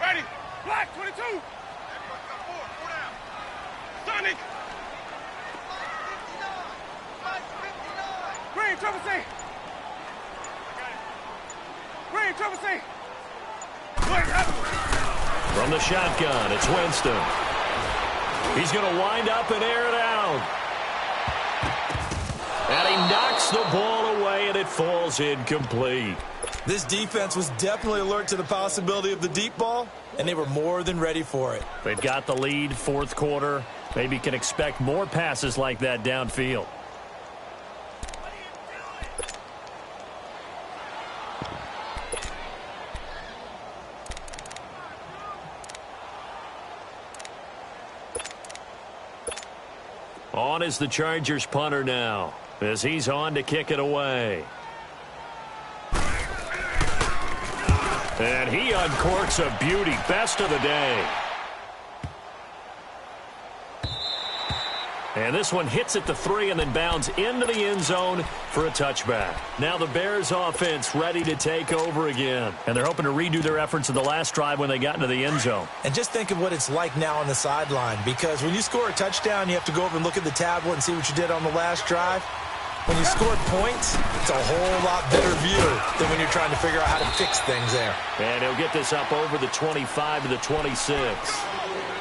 Ready. Black 22. Sonic. Green, Triple C. Green, Triple C. From the shotgun, it's Winston. He's going to wind up and air it out. And he knocks the ball away, and it falls incomplete. This defense was definitely alert to the possibility of the deep ball, and they were more than ready for it. They've got the lead, 4th quarter. Maybe can expect more passes like that downfield. On is the Chargers punter now, as he's on to kick it away. And he uncorks a beauty. Best of the day. And this one hits at the 3 and then bounds into the end zone for a touchback. Now the Bears offense ready to take over again. And they're hoping to redo their efforts in the last drive when they got into the end zone. And just think of what it's like now on the sideline, because when you score a touchdown, you have to go over and look at the tablet and see what you did on the last drive. When you scored points, it's a whole lot better view than when you're trying to figure out how to fix things there. And he'll get this up over the 25 to the 26.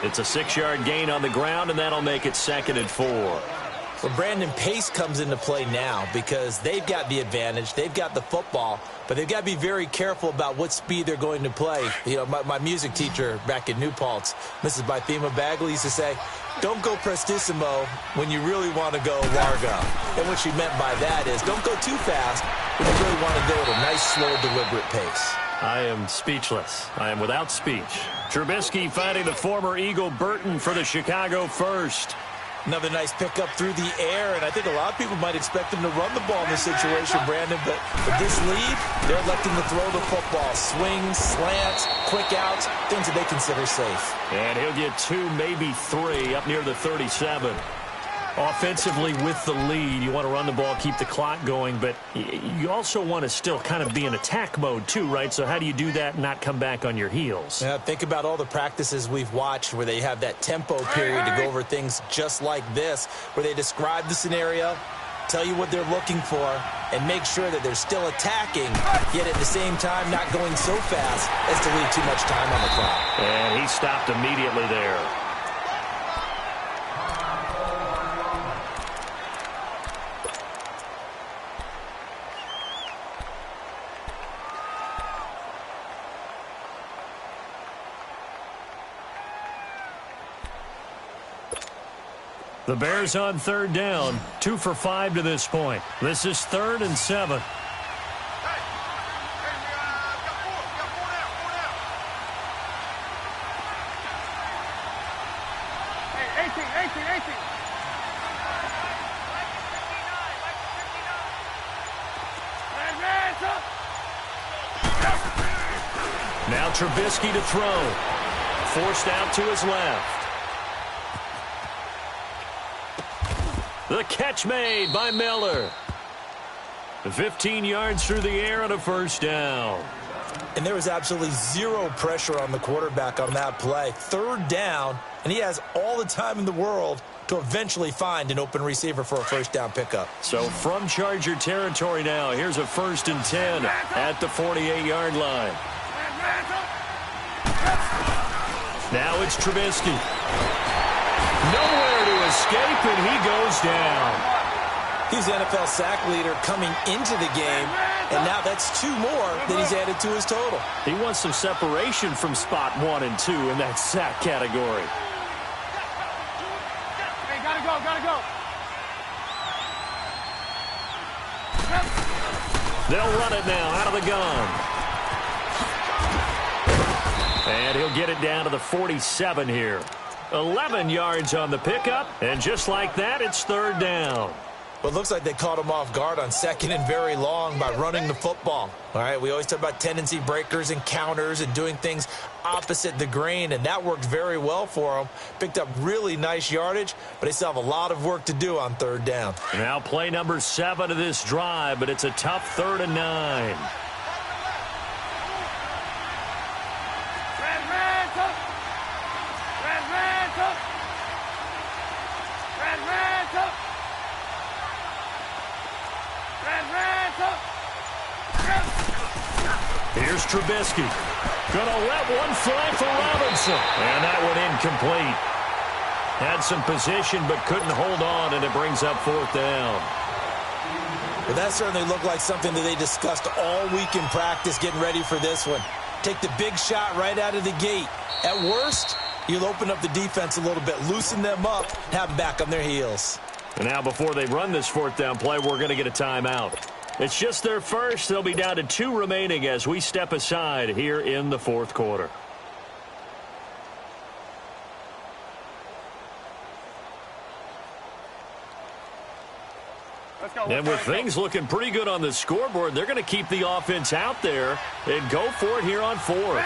It's a 6-yard gain on the ground, and that'll make it 2nd and 4. Well, Brandon, pace comes into play now because they've got the advantage. They've got the football, but they've got to be very careful about what speed they're going to play. You know, my music teacher back in New Paltz, Mrs. Bythema Bagley, used to say, don't go prestissimo when you really want to go largo. And what she meant by that is don't go too fast when you really want to go at a nice, slow, deliberate pace. I am speechless. I am without speech. Trubisky finding the former Eagle Burton for the Chicago first. Another nice pickup through the air, and I think a lot of people might expect him to run the ball in this situation, Brandon, but with this lead, they're electing to throw the football. Swings, slants, quick outs, things that they consider safe. And he'll get 2, maybe 3 up near the 37. Offensively with the lead, you want to run the ball, keep the clock going, but you also want to still kind of be in attack mode too, right? So how do you do that and not come back on your heels? Yeah, think about all the practices we've watched where they have that tempo period to go over things just like this, where they describe the scenario, tell you what they're looking for, and make sure that they're still attacking, yet at the same time not going so fast as to leave too much time on the clock. And he stopped immediately there. The Bears on 3rd down, 2 for 5 to this point. This is 3rd and 7. Hey, 18. Now Trubisky to throw. Forced out to his left. The catch made by Miller. 15 yards through the air and a first down. And there was absolutely zero pressure on the quarterback on that play. 3rd down, and he has all the time in the world to eventually find an open receiver for a first down pickup. So from Charger territory now, here's a 1st and 10 at the 48-yard line. Now it's Trubisky. Nowhere to escape, and he goes down. He's the NFL sack leader coming into the game, And now that's 2 more that he's added to his total. He wants some separation from spot 1 and 2 in that sack category. Hey, gotta go. They'll run it now out of the gun. And he'll get it down to the 47 here. 11 yards on the pickup, and just like that, it's 3rd down. Well, it looks like they caught him off guard on 2nd and very long by running the football. All right, we always talk about tendency breakers and counters and doing things opposite the grain, and that worked very well for them. Picked up really nice yardage, but they still have a lot of work to do on 3rd down. Now play number 7 of this drive, but it's a tough 3rd and 9. Here's Trubisky. Gonna let one fly for Robinson. And that one incomplete. Had some position but couldn't hold on, and it brings up 4th down. Well, that certainly looked like something that they discussed all week in practice getting ready for this one. Take the big shot right out of the gate. At worst, you'll open up the defense a little bit, loosen them up, have them back on their heels. And now before they run this 4th down play, we're going to get a timeout. It's just their first. They'll be down to 2 remaining as we step aside here in the 4th quarter. And with things looking pretty good on the scoreboard, they're going to keep the offense out there and go for it here on 4th.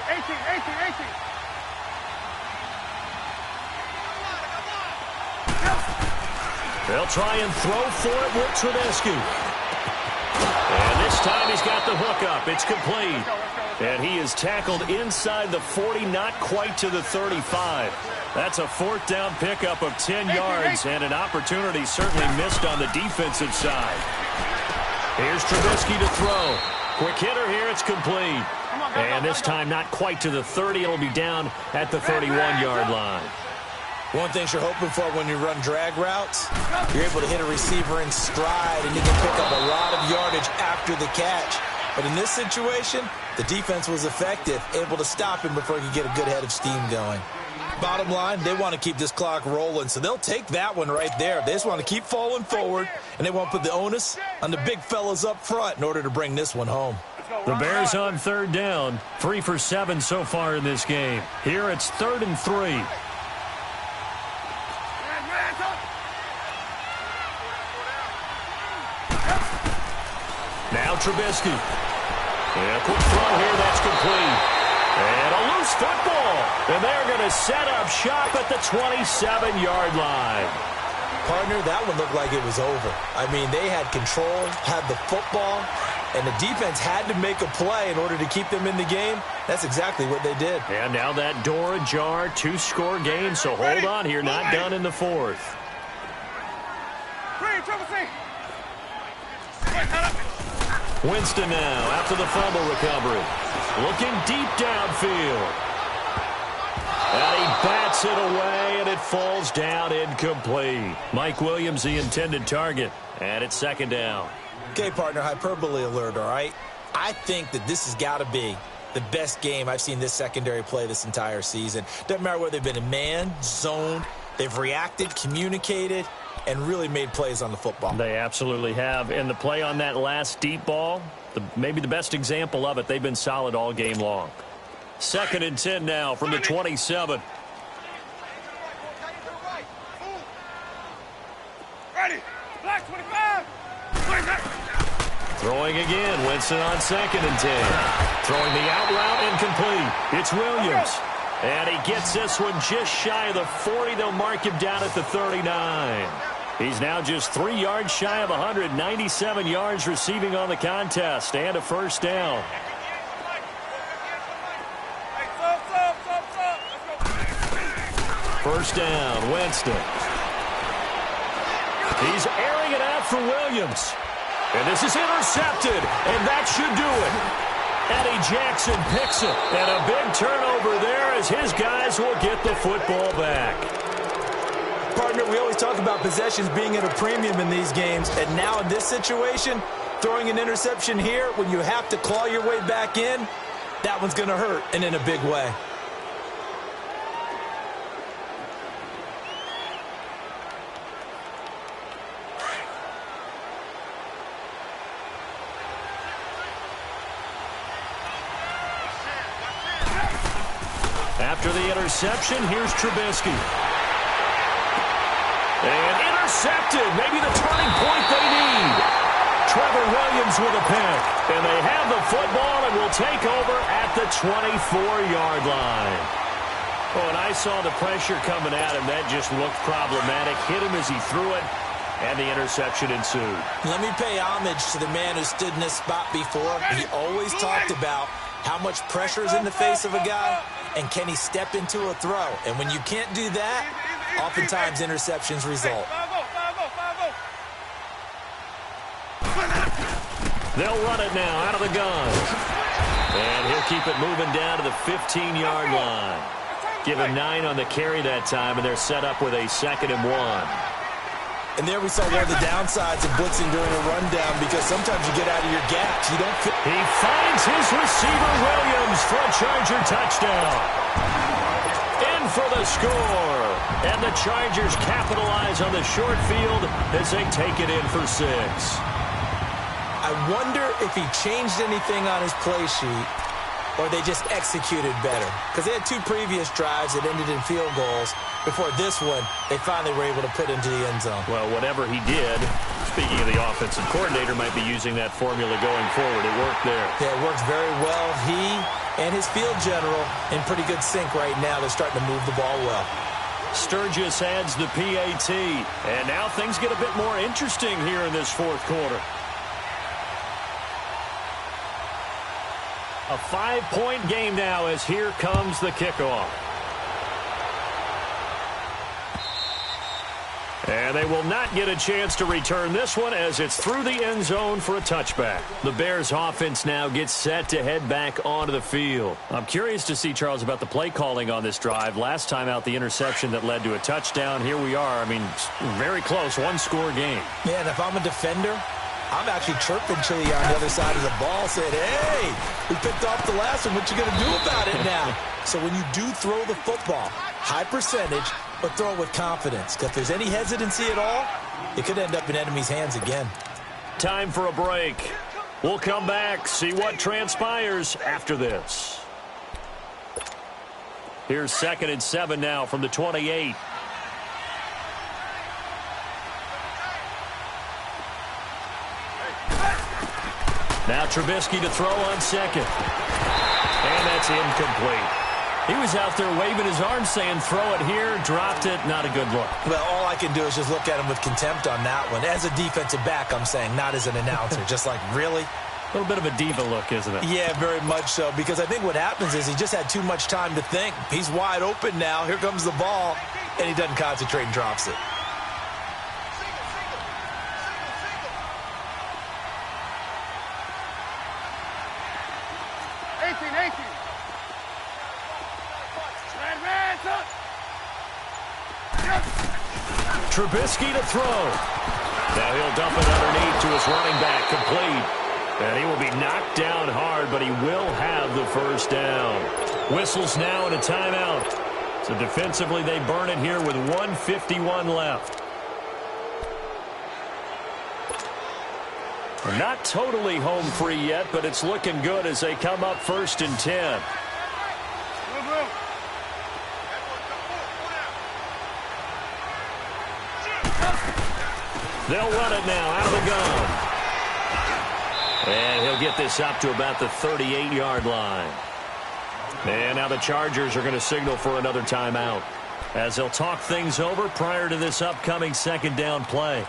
Hey, 18. They'll try and throw for it with Trubisky. And this time he's got the hook up. It's complete. And he is tackled inside the 40, not quite to the 35. That's a 4th down pickup of 10 yards and an opportunity certainly missed on the defensive side. Here's Trubisky to throw. Quick hitter here. It's complete. And this time not quite to the 30. It'll be down at the 31-yard line. One thing you're hoping for when you run drag routes, you're able to hit a receiver in stride and you can pick up a lot of yardage after the catch. But in this situation, the defense was effective, able to stop him before he could get a good head of steam going. Bottom line, they want to keep this clock rolling, so they'll take that one right there. They just want to keep falling forward, and they won't put the onus on the big fellas up front in order to bring this one home. The Bears on 3rd down, 3 for 7 so far in this game. Here it's 3rd and 3. Now Trubisky. And a quick throw here, that's complete. And a loose football. And they're going to set up shop at the 27-yard line. Partner, that one looked like it was over. I mean, they had control, had the football, and the defense had to make a play in order to keep them in the game. That's exactly what they did. And now that door ajar, 2-score game, so hold on here, not done in the 4th. Winston now after the fumble recovery. Looking deep downfield. And he bats it away, and it falls down incomplete. Mike Williams, the intended target, and it's 2nd down. Okay, partner, hyperbole alert, all right? I think that this has got to be the best game I've seen this secondary play this entire season. Doesn't matter whether they've been in man, zone, they've reacted, communicated, and really made plays on the football. They absolutely have. And the play on that last deep ball, maybe the best example of it, they've been solid all game long. 2nd and 10 now from the 27. Ready. Black 25. Throwing again. Winston on 2nd and 10. Throwing the out route incomplete. It's Williams. And he gets this one just shy of the 40. They'll mark him down at the 39. He's now just 3 yards shy of 197 yards receiving on the contest and a 1st down. First down, Winston. He's airing it out for Williams. And this is intercepted, and that should do it. Eddie Jackson picks it, and a big turnover there as his guys will get the football back. partner. We always talk about possessions being at a premium in these games, and now in this situation, throwing an interception here when you have to claw your way back in, that one's going to hurt, and in a big way. After the interception, here's Trubisky. And intercepted. Maybe the turning point they need. Trevor Williams with a pick. And they have the football and will take over at the 24-yard line. Oh, and I saw the pressure coming at him. That just looked problematic. Hit him as he threw it, and the interception ensued. Let me pay homage to the man who stood in this spot before. He always talked about how much pressure is in the face of a guy, and can he step into a throw? And when you can't do that, oftentimes interceptions result. They'll run it now out of the gun. And he'll keep it moving down to the 15-yard line. Give him 9 on the carry that time, and they're set up with a 2nd and 1. And there we saw one of the downsides of blitzing during a rundown, because sometimes you get out of your gaps. You don't fit. He finds his receiver, Williams, for a Charger touchdown. In for the score. And the Chargers capitalize on the short field as they take it in for 6. I wonder if he changed anything on his play sheet, or they just executed better. Because they had 2 previous drives that ended in field goals. Before this one, they finally were able to put into the end zone. Well, whatever he did, speaking of the offensive coordinator, might be using that formula going forward. It worked there. Yeah, it works very well. He and his field general in pretty good sync right now. They're starting to move the ball well. Sturgis adds the PAT. And now things get a bit more interesting here in this 4th quarter. A 5-point game now as here comes the kickoff. And they will not get a chance to return this one as it's through the end zone for a touchback. The Bears offense now gets set to head back onto the field. I'm curious to see, Charles, about the play calling on this drive. Last time out, the interception that led to a touchdown. Here we are. I mean, very close, 1-score game. Yeah, and if I'm a defender, I'm actually chirping Chili on the other side of the ball, saying, hey, we picked off the last one. What you going to do about it now? So when you do throw the football, high percentage, but throw it with confidence. Because if there's any hesitancy at all, it could end up in enemy's hands again. Time for a break. We'll come back, see what transpires after this. Here's 2nd and 7 now from the 28. Now Trubisky to throw on 2nd. And that's incomplete. He was out there waving his arms saying, throw it here, dropped it, not a good look. Well, all I can do is just look at him with contempt on that one. As a defensive back, I'm saying, not as an announcer. Just like, really? A little bit of a diva look, isn't it? Yeah, very much so, because I think what happens is he just had too much time to think. He's wide open now. Here comes the ball, and he doesn't concentrate and drops it. Trubisky to throw. Now he'll dump it underneath to his running back, complete. And he will be knocked down hard, but he will have the first down. Whistles now and a timeout. So defensively, they burn it here with 1:51 left. They're not totally home free yet, but it's looking good as they come up 1st and 10. They'll run it now out of the gun. And he'll get this up to about the 38-yard line. And now the Chargers are going to signal for another timeout as they'll talk things over prior to this upcoming 2nd down play.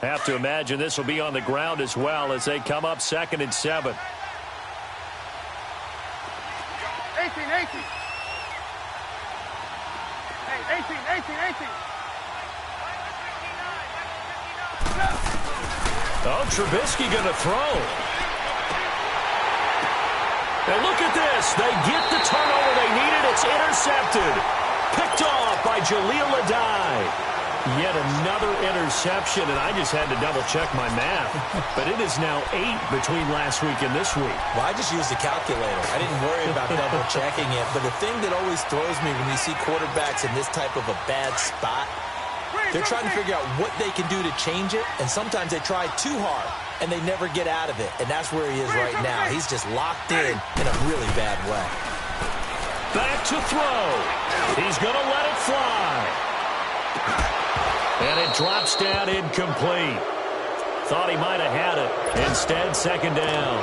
Have to imagine this will be on the ground as well as they come up 2nd and 7. 18. Hey, 18. Oh, Trubisky going to throw. And look at this. They get the turnover they needed. It's intercepted. Picked off by Jaleel Adai. Yet another interception, and I just had to double-check my math. But it is now 8 between last week and this week. Well, I just used a calculator. I didn't worry about double-checking it. But the thing that always throws me when you see quarterbacks in this type of a bad spot, they're trying to figure out what they can do to change it, and sometimes they try too hard, and they never get out of it. And that's where he is right now. He's just locked in a really bad way. Back to throw. He's going to let it fly. And it drops down incomplete. Thought he might have had it. Instead, second down.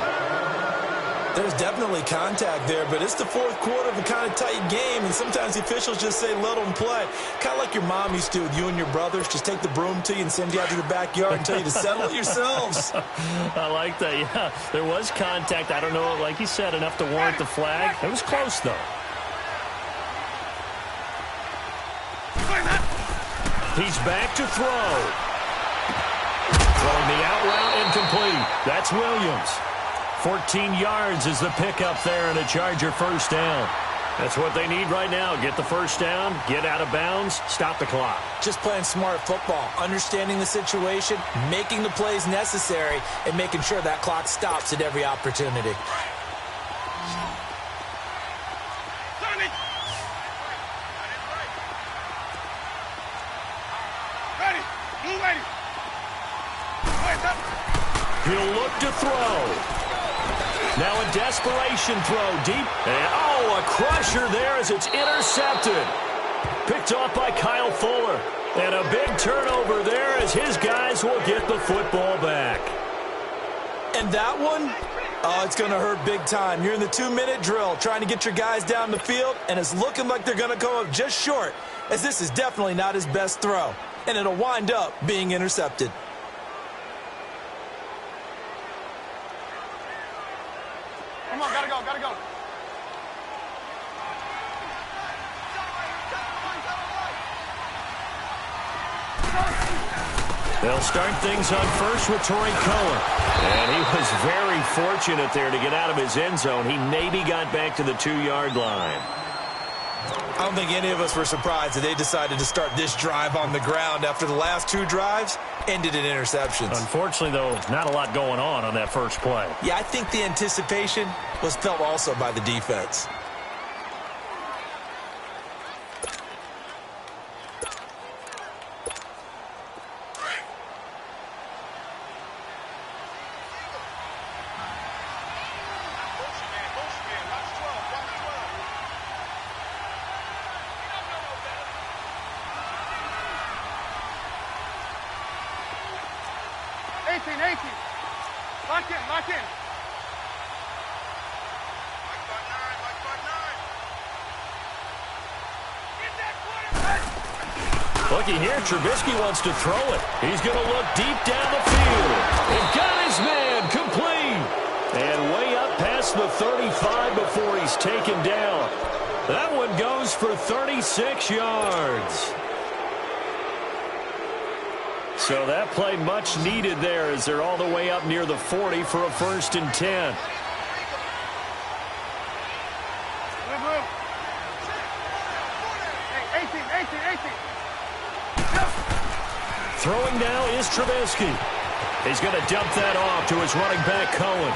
There's definitely contact there, but it's the fourth quarter of a kind of tight game, and sometimes the officials just say, let them play. Kind of like your mom used to with you and your brothers. Just take the broom to you and send you out to the backyard and tell you to settle it yourselves. I like that, yeah. There was contact. I don't know, like you said, enough to warrant the flag. It was close, though. He's back to throw. Throwing the out route incomplete. That's Williams. 14 yards is the pickup there and a Charger first down. That's what they need right now. Get the first down, get out of bounds, stop the clock. Just playing smart football, understanding the situation, making the plays necessary, and making sure that clock stops at every opportunity. He'll look to throw. Now a desperation throw deep. And, oh, a crusher there as it's intercepted. Picked off by Kyle Fuller. And a big turnover there as his guys will get the football back. And that one, oh, it's going to hurt big time. You're in the 2-minute drill trying to get your guys down the field, and it's looking like they're going to come up just short, as this is definitely not his best throw. And it'll wind up being intercepted. Come on, gotta go, gotta go. They'll start things on first with Torrey Cohen. And he was very fortunate there to get out of his end zone. He maybe got back to the 2-yard line. I don't think any of us were surprised that they decided to start this drive on the ground after the last 2 drives ended in interceptions. Unfortunately, though, not a lot going on that first play. Yeah, I think the anticipation was felt also by the defense. Lock in, lock in. Looky here, Trubisky wants to throw it. He's going to look deep down the field. And got his man complete. And way up past the 35 before he's taken down. That one goes for 36 yards. So that play much needed there as they're all the way up near the 40 for a 1st and 10. Throwing now is Trubisky. He's going to dump that off to his running back, Cohen.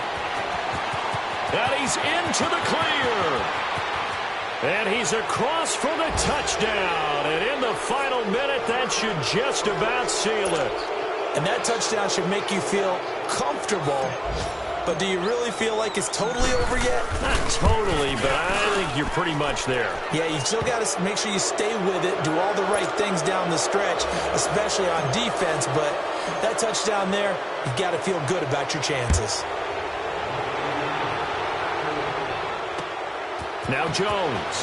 And he's into the clear. And he's across for the touchdown. And in the final minute, that should just about seal it. And that touchdown should make you feel comfortable. But do you really feel like it's totally over yet? Not totally, but I think you're pretty much there. Yeah, you still got to make sure you stay with it, do all the right things down the stretch, especially on defense. But that touchdown there, you've got to feel good about your chances. Now Jones.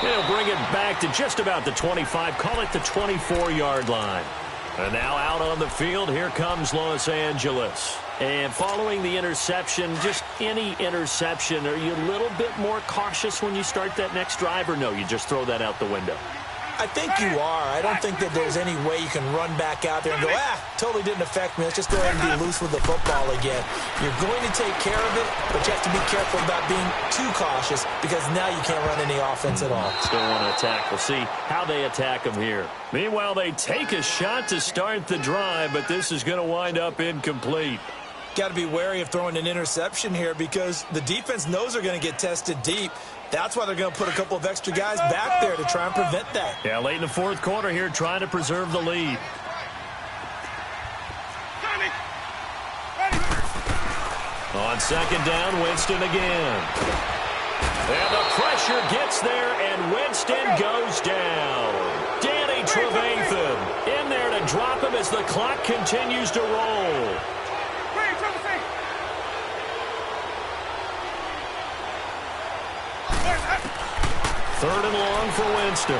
He'll bring it back to just about the 25. Call it the 24-yard line. And now out on the field, here comes Los Angeles. And following the interception, just any interception, are you a little bit more cautious when you start that next drive, or no, you just throw that out the window? I think you are. I don't think that there's any way you can run back out there and go, totally didn't affect me. Let's just go ahead and be loose with the football again. You're going to take care of it, but you have to be careful about being too cautious because now you can't run any offense at all. Still want to attack. We'll see how they attack them here. Meanwhile, they take a shot to start the drive, but this is going to wind up incomplete. Got to be wary of throwing an interception here because the defense knows they're going to get tested deep. That's why they're going to put a couple of extra guys back there to try and prevent that. Yeah, late in the fourth quarter here, trying to preserve the lead. On second down, Winston again. And the pressure gets there, and Winston goes down. Danny Trevathan in there to drop him as the clock continues to roll. Third and long for Winston.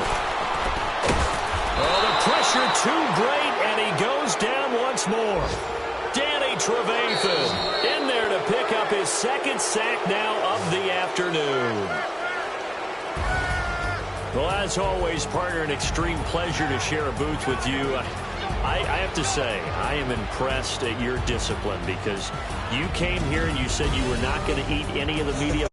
Oh, the pressure too great, and he goes down once more. Danny Trevathan in there to pick up his second sack now of the afternoon. Well, as always, partner, an extreme pleasure to share a booth with you. I have to say, I am impressed at your discipline because you came here and you said you were not going to eat any of the media